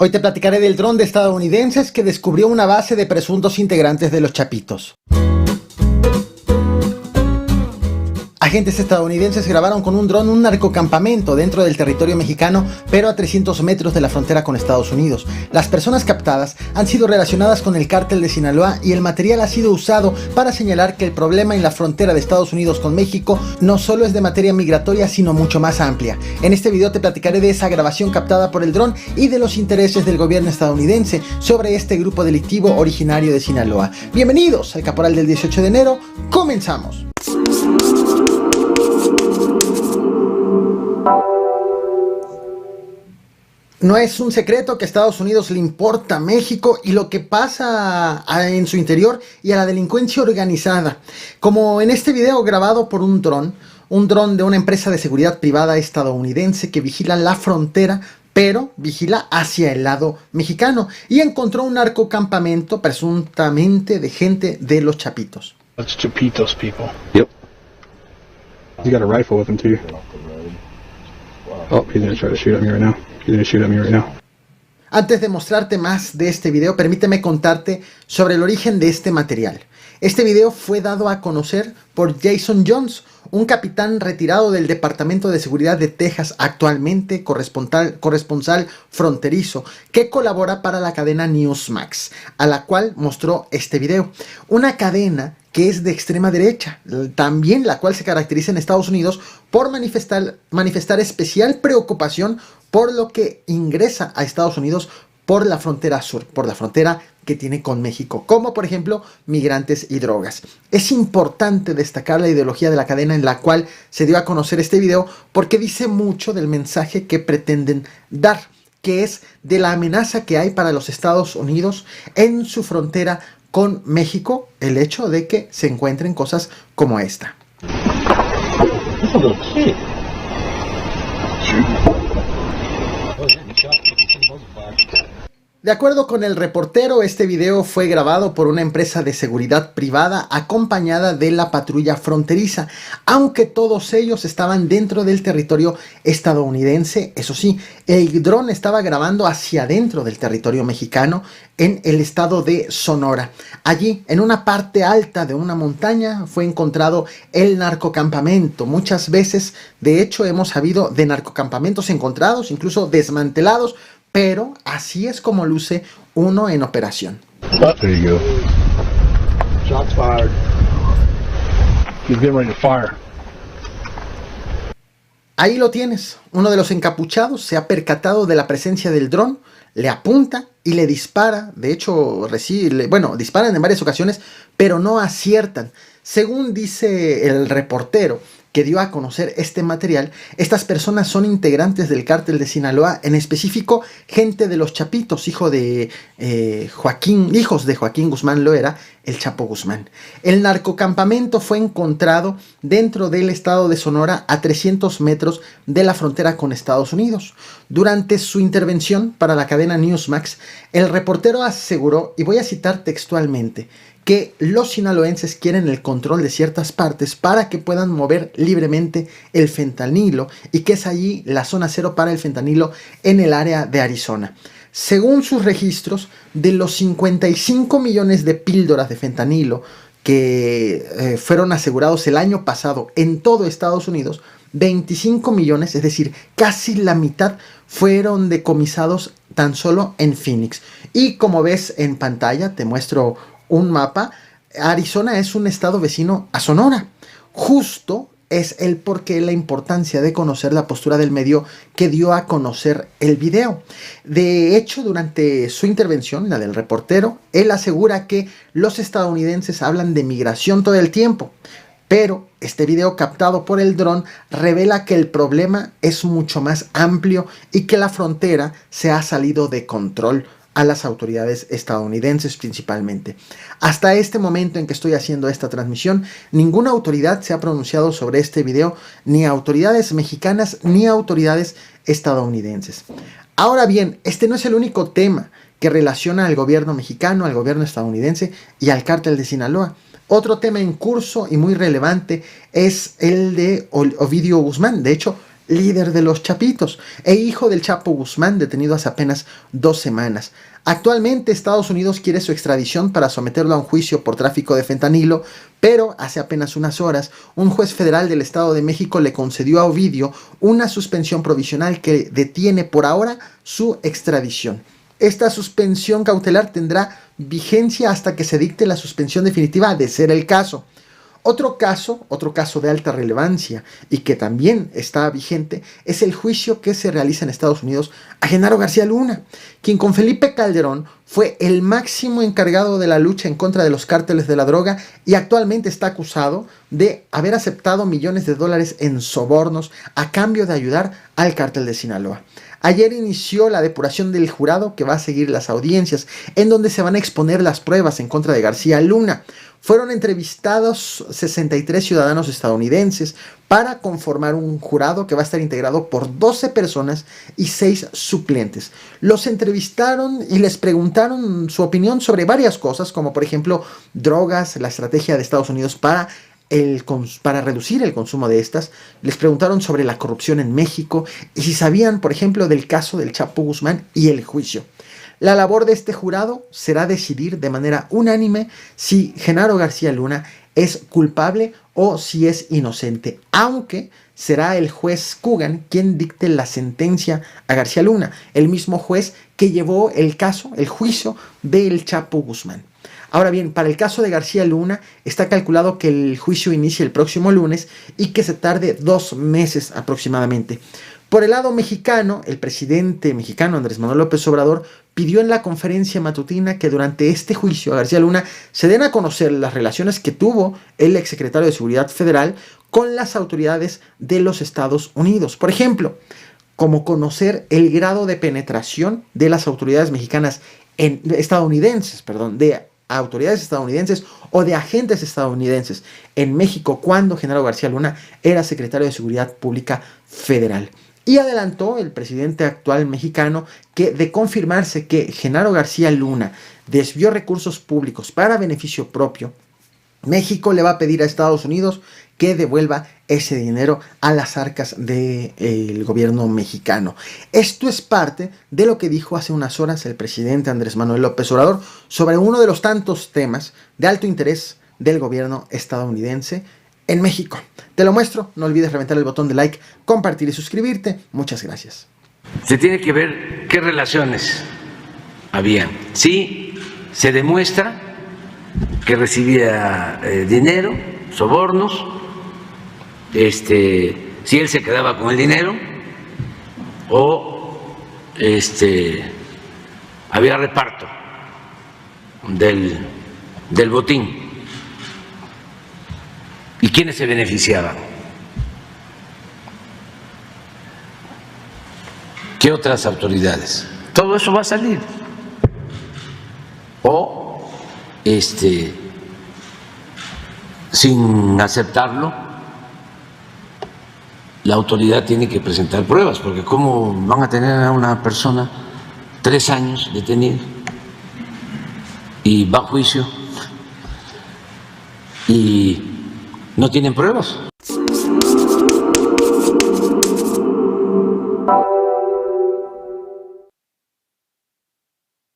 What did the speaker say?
Hoy te platicaré del dron de estadounidenses que descubrió una base de presuntos integrantes de los Chapitos. Agentes estadounidenses grabaron con un dron un narcocampamento dentro del territorio mexicano, pero a 300 metros de la frontera con Estados Unidos. Las personas captadas han sido relacionadas con el cártel de Sinaloa y el material ha sido usado para señalar que el problema en la frontera de Estados Unidos con México no solo es de materia migratoria, sino mucho más amplia. En este video te platicaré de esa grabación captada por el dron y de los intereses del gobierno estadounidense sobre este grupo delictivo originario de Sinaloa. Bienvenidos al Caporal del 18 de enero, comenzamos. No es un secreto que a Estados Unidos le importa a México y lo que pasa en su interior y a la delincuencia organizada. Como en este video grabado por un dron de una empresa de seguridad privada estadounidense que vigila la frontera, pero vigila hacia el lado mexicano, y encontró un narcocampamento presuntamente de gente de los Chapitos. That's Chapitos people. Yep. You got a rifle with him too. Oh, he's gonna try to shoot at me right now. He's gonna shoot at me right now. Antes de mostrarte más de este video, permíteme contarte sobre el origen de este material. Este video fue dado a conocer por Jason Jones, un capitán retirado del Departamento de Seguridad de Texas, actualmente corresponsal fronterizo, que colabora para la cadena Newsmax, a la cual mostró este video. Una cadena que es de extrema derecha, también la cual se caracteriza en Estados Unidos por manifestar especial preocupación por lo que ingresa a Estados Unidos por la frontera sur, por la frontera que tiene con México, como por ejemplo migrantes y drogas. Es importante destacar la ideología de la cadena en la cual se dio a conocer este video, porque dice mucho del mensaje que pretenden dar, que es de la amenaza que hay para los Estados Unidos en su frontera con México, el hecho de que se encuentren cosas como esta. De acuerdo con el reportero, este video fue grabado por una empresa de seguridad privada acompañada de la patrulla fronteriza, aunque todos ellos estaban dentro del territorio estadounidense. Eso sí, el dron estaba grabando hacia adentro del territorio mexicano en el estado de Sonora. Allí, en una parte alta de una montaña, fue encontrado el narcocampamento. Muchas veces, de hecho, hemos sabido de narcocampamentos encontrados, incluso desmantelados, pero así es como luce uno en operación. There you go. Shots fired. He's getting ready to fire. Ahí lo tienes. Uno de los encapuchados se ha percatado de la presencia del dron, le apunta y le dispara. De hecho, disparan en varias ocasiones, pero no aciertan. Según dice el reportero que dio a conocer este material, estas personas son integrantes del cártel de Sinaloa, en específico gente de los Chapitos, hijos de Joaquín Guzmán Loera, el Chapo Guzmán. El narcocampamento fue encontrado dentro del estado de Sonora, a 300 metros de la frontera con Estados Unidos. Durante su intervención para la cadena Newsmax, el reportero aseguró, y voy a citar textualmente, que los sinaloenses quieren el control de ciertas partes para que puedan mover libremente el fentanilo, y que es allí la zona cero para el fentanilo en el área de Arizona. Según sus registros, de los 55 millones de píldoras de fentanilo que fueron asegurados el año pasado en todo Estados Unidos, 25 millones, es decir, casi la mitad, fueron decomisados tan solo en Phoenix. Y como ves en pantalla, te muestro un mapa. Arizona es un estado vecino a Sonora. Justo es el porqué, la importancia de conocer la postura del medio que dio a conocer el video. De hecho, durante su intervención, la del reportero, él asegura que los estadounidenses hablan de migración todo el tiempo, pero este video captado por el dron revela que el problema es mucho más amplio y que la frontera se ha salido de control a las autoridades estadounidenses principalmente. Hasta este momento en que estoy haciendo esta transmisión, ninguna autoridad se ha pronunciado sobre este video, ni autoridades mexicanas ni autoridades estadounidenses. Ahora bien, este no es el único tema que relaciona al gobierno mexicano, al gobierno estadounidense y al cártel de Sinaloa. Otro tema en curso y muy relevante es el de Ovidio Guzmán. De hecho, líder de los Chapitos e hijo del Chapo Guzmán, detenido hace apenas 2 semanas. Actualmente Estados Unidos quiere su extradición para someterlo a un juicio por tráfico de fentanilo, pero hace apenas unas horas un juez federal del Estado de México le concedió a Ovidio una suspensión provisional que detiene por ahora su extradición. Esta suspensión cautelar tendrá vigencia hasta que se dicte la suspensión definitiva de ser el caso. Otro caso de alta relevancia y que también está vigente es el juicio que se realiza en Estados Unidos a Genaro García Luna, quien con Felipe Calderón fue el máximo encargado de la lucha en contra de los cárteles de la droga y actualmente está acusado de haber aceptado millones de dólares en sobornos a cambio de ayudar al cártel de Sinaloa. Ayer inició la depuración del jurado que va a seguir las audiencias, en donde se van a exponer las pruebas en contra de García Luna. Fueron entrevistados 63 ciudadanos estadounidenses para conformar un jurado que va a estar integrado por 12 personas y 6 suplentes. Los entrevistaron y les preguntaron su opinión sobre varias cosas, como por ejemplo drogas, la estrategia de Estados Unidos para reducir el consumo de estas. Les preguntaron sobre la corrupción en México y si sabían, por ejemplo, del caso del Chapo Guzmán y el juicio. La labor de este jurado será decidir de manera unánime si Genaro García Luna es culpable o si es inocente, aunque será el juez Coogan quien dicte la sentencia a García Luna, el mismo juez que llevó el caso, el juicio del Chapo Guzmán. Ahora bien, para el caso de García Luna está calculado que el juicio inicie el próximo lunes y que se tarde 2 meses aproximadamente. Por el lado mexicano, el presidente mexicano Andrés Manuel López Obrador pidió en la conferencia matutina que durante este juicio a García Luna se den a conocer las relaciones que tuvo el exsecretario de Seguridad Federal con las autoridades de los Estados Unidos. Por ejemplo, como conocer el grado de penetración de las autoridades mexicanas de autoridades estadounidenses o de agentes estadounidenses en México cuando Genaro García Luna era secretario de Seguridad Pública Federal. Y adelantó el presidente actual mexicano que de confirmarse que Genaro García Luna desvió recursos públicos para beneficio propio, México le va a pedir a Estados Unidos que devuelva ese dinero a las arcas del gobierno mexicano. Esto es parte de lo que dijo hace unas horas el presidente Andrés Manuel López Obrador sobre uno de los tantos temas de alto interés del gobierno estadounidense en México. Te lo muestro, no olvides reventar el botón de like, compartir y suscribirte. Muchas gracias. Se tiene que ver qué relaciones había. Sí, se demuestra que recibía dinero, sobornos, si él se quedaba con el dinero o había reparto del botín. ¿Y quiénes se beneficiaban? ¿Qué otras autoridades? Todo eso va a salir. O sin aceptarlo, la autoridad tiene que presentar pruebas, porque ¿cómo van a tener a una persona 3 años detenida y va a juicio y no tienen pruebas?